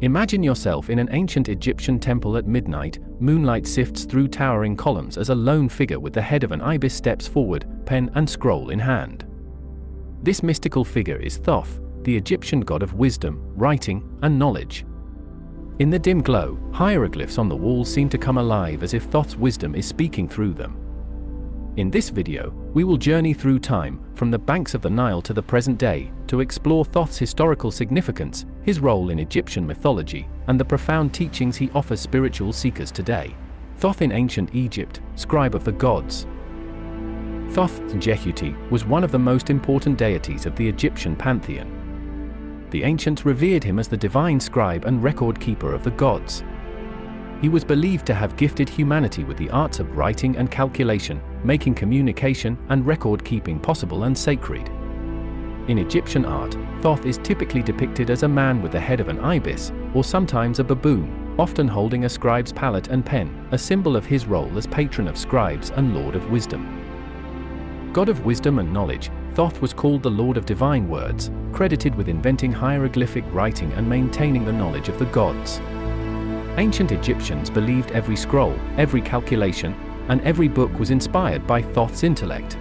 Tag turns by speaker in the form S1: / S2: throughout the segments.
S1: Imagine yourself in an ancient Egyptian temple at midnight. Moonlight sifts through towering columns as a lone figure with the head of an ibis steps forward, pen and scroll in hand. This mystical figure is Thoth, the Egyptian god of wisdom, writing, and knowledge. In the dim glow, hieroglyphs on the walls seem to come alive as if Thoth's wisdom is speaking through them. In this video, we will journey through time, from the banks of the Nile to the present day, to explore Thoth's historical significance, his role in Egyptian mythology, and the profound teachings he offers spiritual seekers today. Thoth in ancient Egypt, scribe of the gods. Thoth Jehuti was one of the most important deities of the Egyptian pantheon. The ancients revered him as the divine scribe and record keeper of the gods. He was believed to have gifted humanity with the arts of writing and calculation, making communication and record-keeping possible and sacred. In Egyptian art, Thoth is typically depicted as a man with the head of an ibis, or sometimes a baboon, often holding a scribe's palette and pen, a symbol of his role as patron of scribes and lord of wisdom. God of wisdom and knowledge, Thoth was called the Lord of Divine Words, credited with inventing hieroglyphic writing and maintaining the knowledge of the gods. Ancient Egyptians believed every scroll, every calculation, and every book was inspired by Thoth's intellect.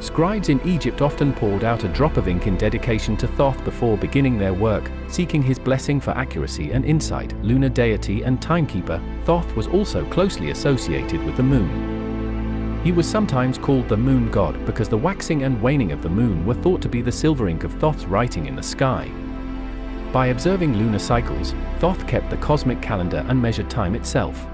S1: Scribes in Egypt often poured out a drop of ink in dedication to Thoth before beginning their work, seeking his blessing for accuracy and insight. Lunar deity and timekeeper, Thoth was also closely associated with the moon. He was sometimes called the moon god because the waxing and waning of the moon were thought to be the silver ink of Thoth's writing in the sky. By observing lunar cycles, Thoth kept the cosmic calendar and measured time itself.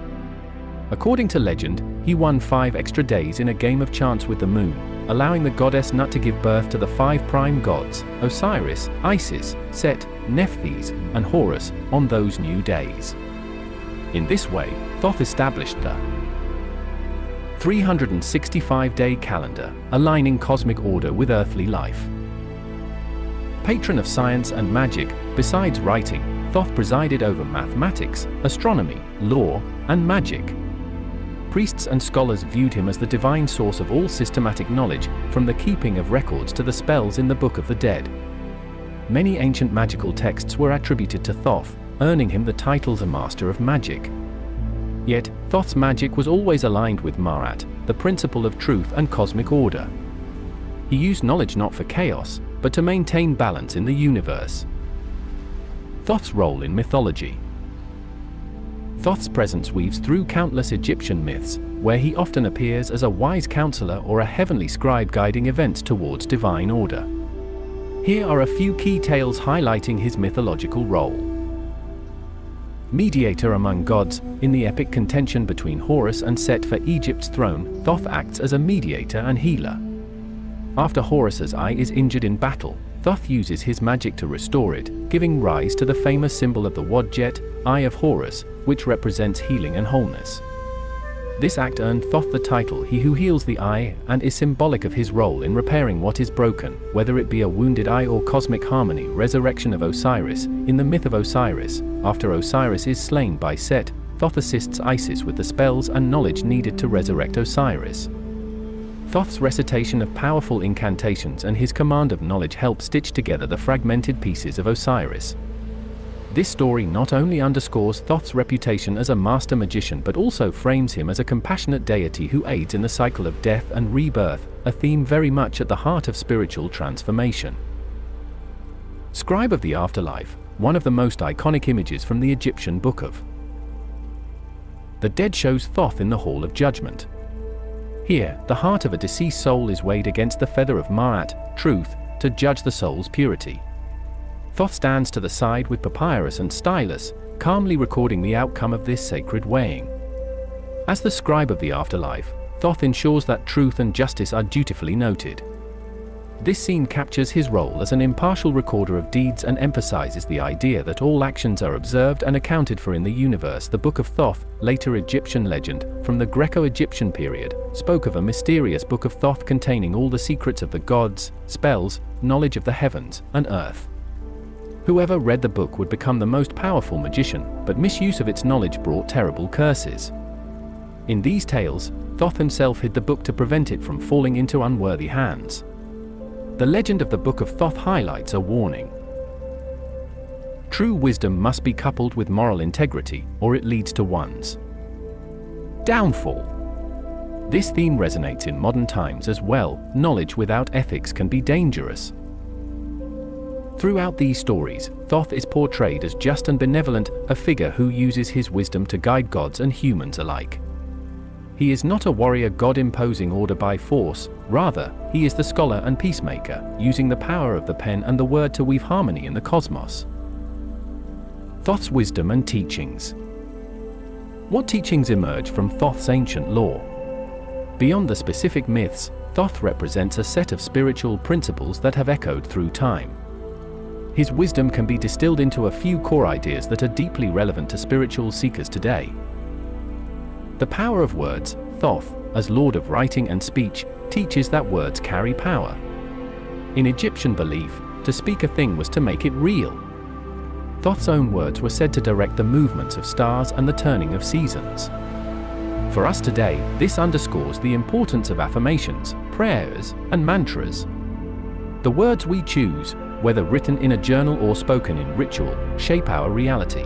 S1: According to legend, he won 5 extra days in a game of chance with the moon, allowing the goddess Nut to give birth to the 5 prime gods, Osiris, Isis, Set, Nephthys, and Horus, on those new days. In this way, Thoth established the 365-day calendar, aligning cosmic order with earthly life. Patron of science and magic, besides writing, Thoth presided over mathematics, astronomy, law, and magic. Priests and scholars viewed him as the divine source of all systematic knowledge, from the keeping of records to the spells in the Book of the Dead. Many ancient magical texts were attributed to Thoth, earning him the title the Master of Magic. Yet, Thoth's magic was always aligned with Ma'at, the principle of truth and cosmic order. He used knowledge not for chaos, but to maintain balance in the universe. Thoth's role in mythology. Thoth's presence weaves through countless Egyptian myths, where he often appears as a wise counselor or a heavenly scribe guiding events towards divine order. Here are a few key tales highlighting his mythological role. Mediator among gods, in the epic contention between Horus and Set for Egypt's throne, Thoth acts as a mediator and healer. After Horus's eye is injured in battle, Thoth uses his magic to restore it, giving rise to the famous symbol of the Wadjet, Eye of Horus, which represents healing and wholeness. This act earned Thoth the title He Who Heals the Eye, and is symbolic of his role in repairing what is broken, whether it be a wounded eye or cosmic harmony. Resurrection of Osiris. In the myth of Osiris, after Osiris is slain by Set, Thoth assists Isis with the spells and knowledge needed to resurrect Osiris. Thoth's recitation of powerful incantations and his command of knowledge help stitch together the fragmented pieces of Osiris. This story not only underscores Thoth's reputation as a master magician but also frames him as a compassionate deity who aids in the cycle of death and rebirth, a theme very much at the heart of spiritual transformation. Scribe of the afterlife, one of the most iconic images from the Egyptian Book of the Dead shows Thoth in the Hall of Judgment. Here, the heart of a deceased soul is weighed against the feather of Ma'at, truth, to judge the soul's purity. Thoth stands to the side with papyrus and stylus, calmly recording the outcome of this sacred weighing. As the scribe of the afterlife, Thoth ensures that truth and justice are dutifully noted. This scene captures his role as an impartial recorder of deeds and emphasizes the idea that all actions are observed and accounted for in the universe. The Book of Thoth, later Egyptian legend, from the Greco-Egyptian period, spoke of a mysterious Book of Thoth containing all the secrets of the gods, spells, knowledge of the heavens and earth. Whoever read the book would become the most powerful magician, but misuse of its knowledge brought terrible curses. In these tales, Thoth himself hid the book to prevent it from falling into unworthy hands. The legend of the Book of Thoth highlights a warning. True wisdom must be coupled with moral integrity, or it leads to one's downfall. This theme resonates in modern times as well. Knowledge without ethics can be dangerous. Throughout these stories, Thoth is portrayed as just and benevolent, a figure who uses his wisdom to guide gods and humans alike. He is not a warrior god imposing order by force, rather, he is the scholar and peacemaker, using the power of the pen and the word to weave harmony in the cosmos. Thoth's wisdom and teachings. What teachings emerge from Thoth's ancient lore? Beyond the specific myths, Thoth represents a set of spiritual principles that have echoed through time. His wisdom can be distilled into a few core ideas that are deeply relevant to spiritual seekers today. The power of words. Thoth, as lord of writing and speech, teaches that words carry power. In Egyptian belief, to speak a thing was to make it real. Thoth's own words were said to direct the movements of stars and the turning of seasons. For us today, this underscores the importance of affirmations, prayers, and mantras. The words we choose, whether written in a journal or spoken in ritual, shape our reality.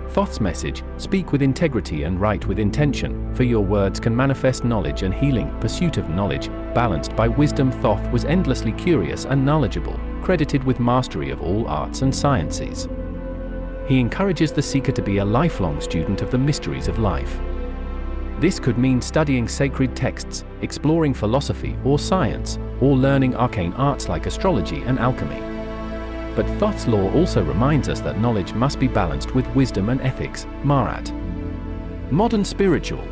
S1: Thoth's message: speak with integrity and write with intention, for your words can manifest knowledge and healing. Pursuit of knowledge, balanced by wisdom. Thoth was endlessly curious and knowledgeable, credited with mastery of all arts and sciences. He encourages the seeker to be a lifelong student of the mysteries of life. This could mean studying sacred texts, exploring philosophy or science, or learning arcane arts like astrology and alchemy. But Thoth's law also reminds us that knowledge must be balanced with wisdom and ethics. Marat. Modern spiritual.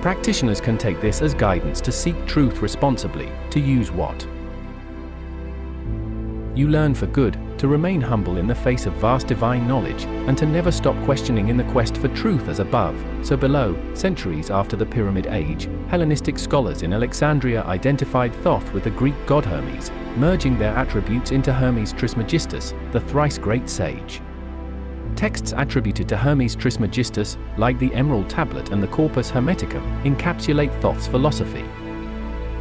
S1: Practitioners can take this as guidance to seek truth responsibly, to use what you learn for good, to remain humble in the face of vast divine knowledge, and to never stop questioning in the quest for truth. As above, so below. Centuries after the Pyramid Age, Hellenistic scholars in Alexandria identified Thoth with the Greek god Hermes, merging their attributes into Hermes Trismegistus, the thrice great sage. Texts attributed to Hermes Trismegistus, like the Emerald Tablet and the Corpus Hermeticum, encapsulate Thoth's philosophy.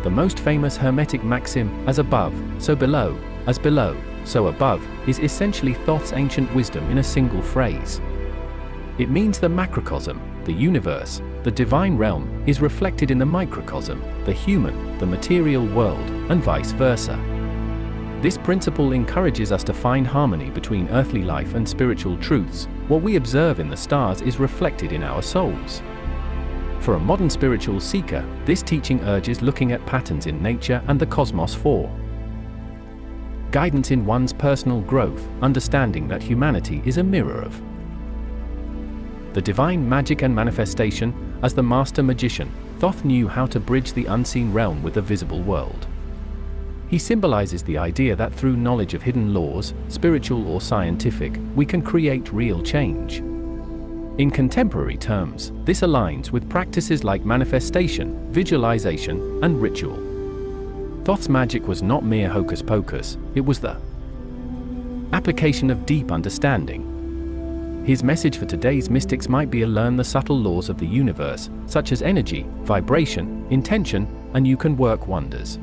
S1: The most famous Hermetic maxim, as above, so below, as below, so above, is essentially Thoth's ancient wisdom in a single phrase. It means the macrocosm, the universe, the divine realm, is reflected in the microcosm, the human, the material world, and vice versa. This principle encourages us to find harmony between earthly life and spiritual truths. What we observe in the stars is reflected in our souls. For a modern spiritual seeker, this teaching urges looking at patterns in nature and the cosmos for guidance in one's personal growth, understanding that humanity is a mirror of the divine magic and manifestation. As the master magician, Thoth knew how to bridge the unseen realm with the visible world. He symbolizes the idea that through knowledge of hidden laws, spiritual or scientific, we can create real change. In contemporary terms, this aligns with practices like manifestation, visualization, and ritual. Thoth's magic was not mere hocus pocus, it was the application of deep understanding. His message for today's mystics might be to learn the subtle laws of the universe, such as energy, vibration, intention, and you can work wonders.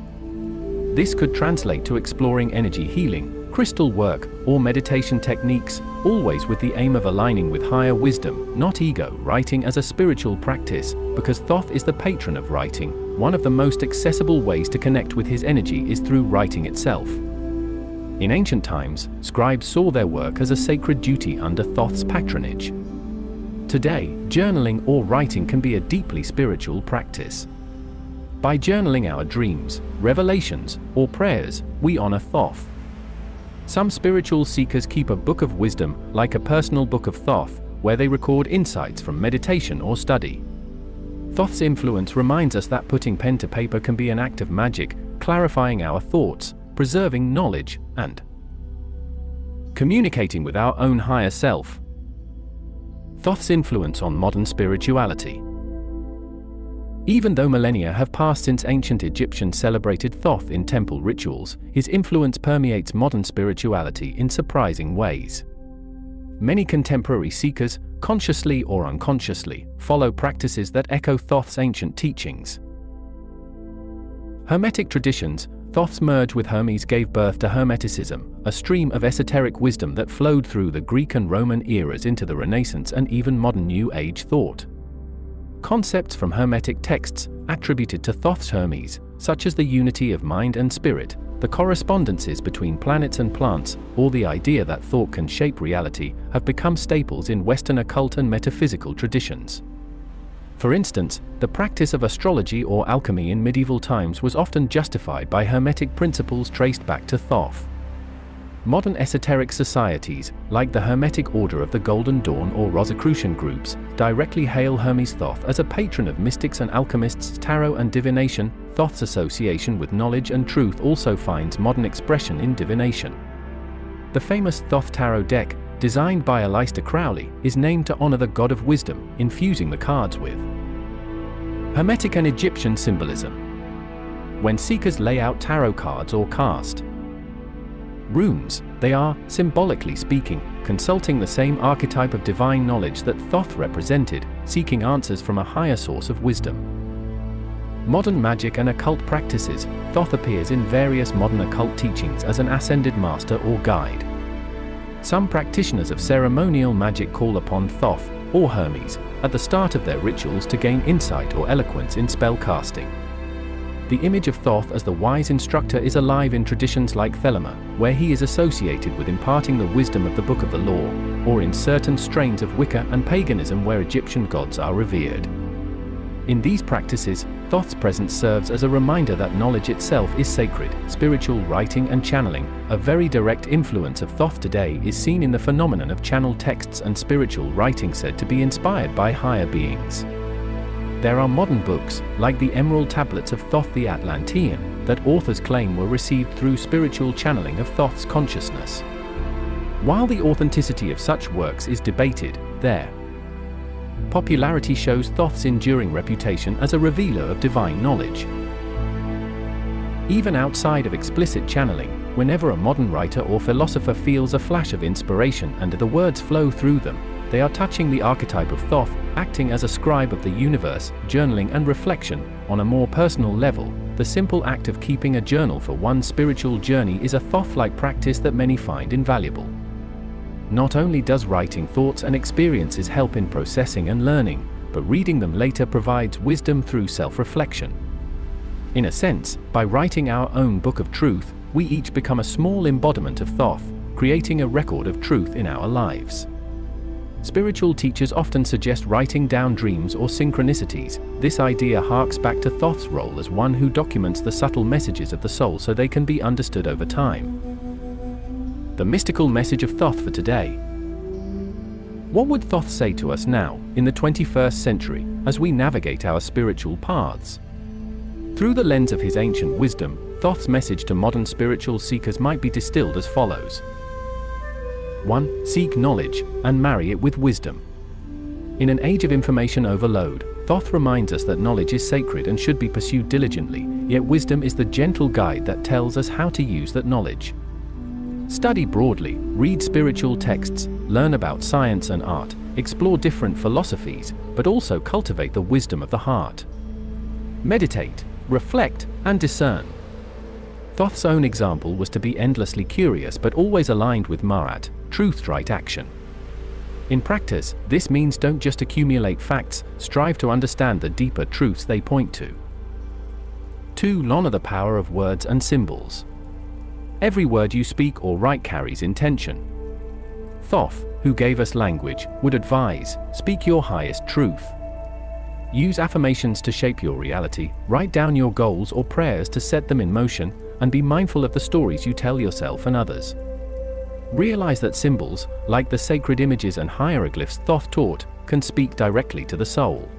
S1: This could translate to exploring energy healing, crystal work, or meditation techniques, always with the aim of aligning with higher wisdom, not ego. Writing as a spiritual practice. Because Thoth is the patron of writing, one of the most accessible ways to connect with his energy is through writing itself. In ancient times, scribes saw their work as a sacred duty under Thoth's patronage. Today, journaling or writing can be a deeply spiritual practice. By journaling our dreams, revelations, or prayers, we honor Thoth. Some spiritual seekers keep a book of wisdom, like a personal book of Thoth, where they record insights from meditation or study. Thoth's influence reminds us that putting pen to paper can be an act of magic, clarifying our thoughts, preserving knowledge, and communicating with our own higher self. Thoth's influence on modern spirituality. Even though millennia have passed since ancient Egyptians celebrated Thoth in temple rituals, his influence permeates modern spirituality in surprising ways. Many contemporary seekers, consciously or unconsciously, follow practices that echo Thoth's ancient teachings. Hermetic traditions, Thoth's merge with Hermes gave birth to Hermeticism, a stream of esoteric wisdom that flowed through the Greek and Roman eras into the Renaissance and even modern New Age thought. Concepts from Hermetic texts, attributed to Thoth's Hermes, such as the unity of mind and spirit, the correspondences between planets and plants, or the idea that thought can shape reality, have become staples in Western occult and metaphysical traditions. For instance, the practice of astrology or alchemy in medieval times was often justified by Hermetic principles traced back to Thoth. Modern esoteric societies, like the Hermetic Order of the Golden Dawn or Rosicrucian groups, directly hail Hermes Thoth as a patron of mystics and alchemists, tarot and divination. Thoth's association with knowledge and truth also finds modern expression in divination. The famous Thoth Tarot deck, designed by Aleister Crowley, is named to honor the god of wisdom, infusing the cards with Hermetic and Egyptian symbolism. When seekers lay out tarot cards or cast runes, they are, symbolically speaking, consulting the same archetype of divine knowledge that Thoth represented, seeking answers from a higher source of wisdom. Modern magic and occult practices, Thoth appears in various modern occult teachings as an ascended master or guide. Some practitioners of ceremonial magic call upon Thoth, or Hermes, at the start of their rituals to gain insight or eloquence in spell casting. The image of Thoth as the wise instructor is alive in traditions like Thelema, where he is associated with imparting the wisdom of the Book of the Law, or in certain strains of Wicca and paganism where Egyptian gods are revered. In these practices, Thoth's presence serves as a reminder that knowledge itself is sacred. Spiritual writing and channeling, a very direct influence of Thoth today, is seen in the phenomenon of channeled texts and spiritual writing said to be inspired by higher beings. There are modern books, like the Emerald Tablets of Thoth the Atlantean, that authors claim were received through spiritual channeling of Thoth's consciousness. While the authenticity of such works is debated, their popularity shows Thoth's enduring reputation as a revealer of divine knowledge. Even outside of explicit channeling, whenever a modern writer or philosopher feels a flash of inspiration and the words flow through them, they are touching the archetype of Thoth, acting as a scribe of the universe. Journaling and reflection. On a more personal level, the simple act of keeping a journal for one's spiritual journey is a Thoth-like practice that many find invaluable. Not only does writing thoughts and experiences help in processing and learning, but reading them later provides wisdom through self-reflection. In a sense, by writing our own book of truth, we each become a small embodiment of Thoth, creating a record of truth in our lives. Spiritual teachers often suggest writing down dreams or synchronicities. This idea harks back to Thoth's role as one who documents the subtle messages of the soul so they can be understood over time. The mystical message of Thoth for today. What would Thoth say to us now, in the 21st century, as we navigate our spiritual paths? Through the lens of his ancient wisdom, Thoth's message to modern spiritual seekers might be distilled as follows. 1. Seek knowledge, and marry it with wisdom. In an age of information overload, Thoth reminds us that knowledge is sacred and should be pursued diligently, yet wisdom is the gentle guide that tells us how to use that knowledge. Study broadly, read spiritual texts, learn about science and art, explore different philosophies, but also cultivate the wisdom of the heart. Meditate, reflect, and discern. Thoth's own example was to be endlessly curious but always aligned with Ma'at, truth-right action. In practice, this means don't just accumulate facts, strive to understand the deeper truths they point to. 2. Honor the power of words and symbols. Every word you speak or write carries intention. Thoth, who gave us language, would advise, speak your highest truth. Use affirmations to shape your reality, write down your goals or prayers to set them in motion, and be mindful of the stories you tell yourself and others. Realize that symbols, like the sacred images and hieroglyphs Thoth taught, can speak directly to the soul.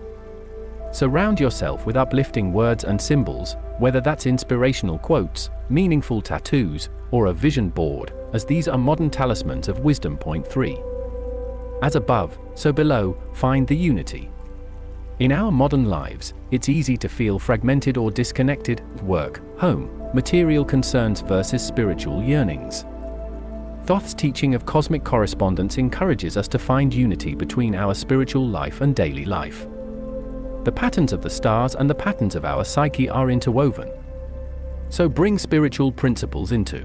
S1: Surround yourself with uplifting words and symbols, whether that's inspirational quotes, meaningful tattoos, or a vision board, as these are modern talismans of wisdom. Point 3. As above, so below, find the unity. In our modern lives, it's easy to feel fragmented or disconnected. Work, home, material concerns versus spiritual yearnings. Thoth's teaching of cosmic correspondence encourages us to find unity between our spiritual life and daily life. The patterns of the stars and the patterns of our psyche are interwoven. So bring spiritual principles into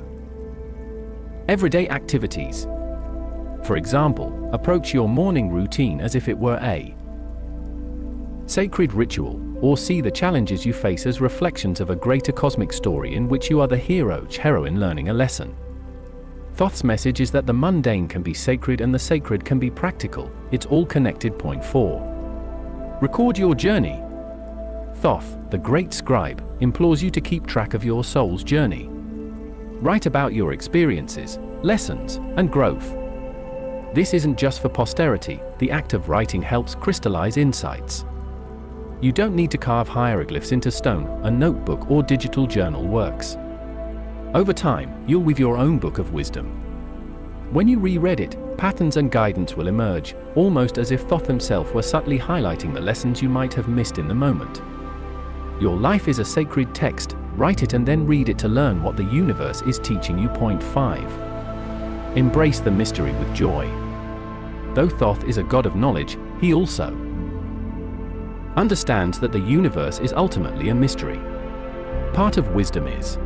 S1: everyday activities. For example, approach your morning routine as if it were a sacred ritual, or see the challenges you face as reflections of a greater cosmic story in which you are the hero/heroine learning a lesson. Thoth's message is that the mundane can be sacred and the sacred can be practical. It's all connected. Point 4. Record your journey. Thoth, the great scribe, implores you to keep track of your soul's journey. Write about your experiences, lessons, and growth. This isn't just for posterity. The act of writing helps crystallize insights. You don't need to carve hieroglyphs into stone. A notebook or digital journal works. Over time, you'll weave your own book of wisdom. When you reread it, patterns and guidance will emerge, almost as if Thoth himself were subtly highlighting the lessons you might have missed in the moment. Your life is a sacred text. Write it and then read it to learn what the universe is teaching you. Point 5. Embrace the mystery with joy. Though Thoth is a god of knowledge, he also understands that the universe is ultimately a mystery. Part of wisdom is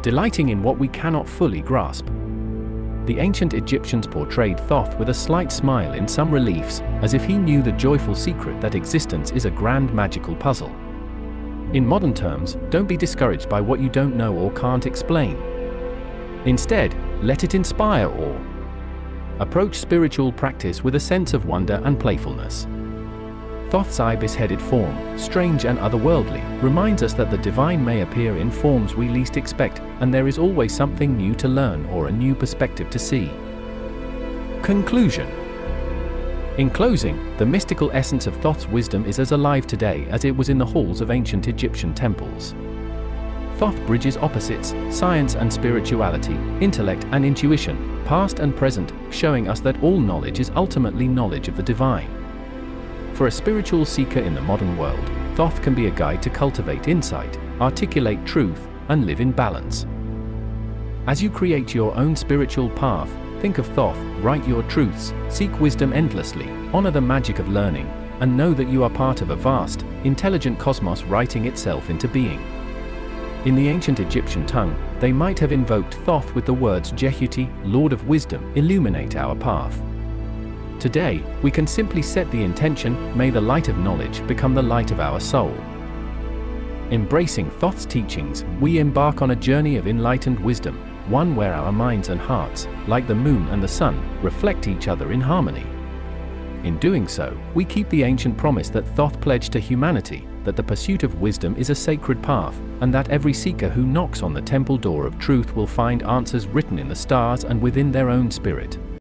S1: delighting in what we cannot fully grasp. The ancient Egyptians portrayed Thoth with a slight smile in some reliefs, as if he knew the joyful secret that existence is a grand magical puzzle. In modern terms, don't be discouraged by what you don't know or can't explain. Instead, let it inspire or approach spiritual practice with a sense of wonder and playfulness. Thoth's ibis-headed form, strange and otherworldly, reminds us that the divine may appear in forms we least expect, and there is always something new to learn or a new perspective to see. Conclusion. In closing, the mystical essence of Thoth's wisdom is as alive today as it was in the halls of ancient Egyptian temples. Thoth bridges opposites, science and spirituality, intellect and intuition, past and present, showing us that all knowledge is ultimately knowledge of the divine. For a spiritual seeker in the modern world, Thoth can be a guide to cultivate insight, articulate truth, and live in balance. As you create your own spiritual path, think of Thoth, write your truths, seek wisdom endlessly, honor the magic of learning, and know that you are part of a vast, intelligent cosmos writing itself into being. In the ancient Egyptian tongue, they might have invoked Thoth with the words Jehuti, Lord of Wisdom, illuminate our path. Today, we can simply set the intention, may the light of knowledge become the light of our soul. Embracing Thoth's teachings, we embark on a journey of enlightened wisdom, one where our minds and hearts, like the moon and the sun, reflect each other in harmony. In doing so, we keep the ancient promise that Thoth pledged to humanity, that the pursuit of wisdom is a sacred path, and that every seeker who knocks on the temple door of truth will find answers written in the stars and within their own spirit.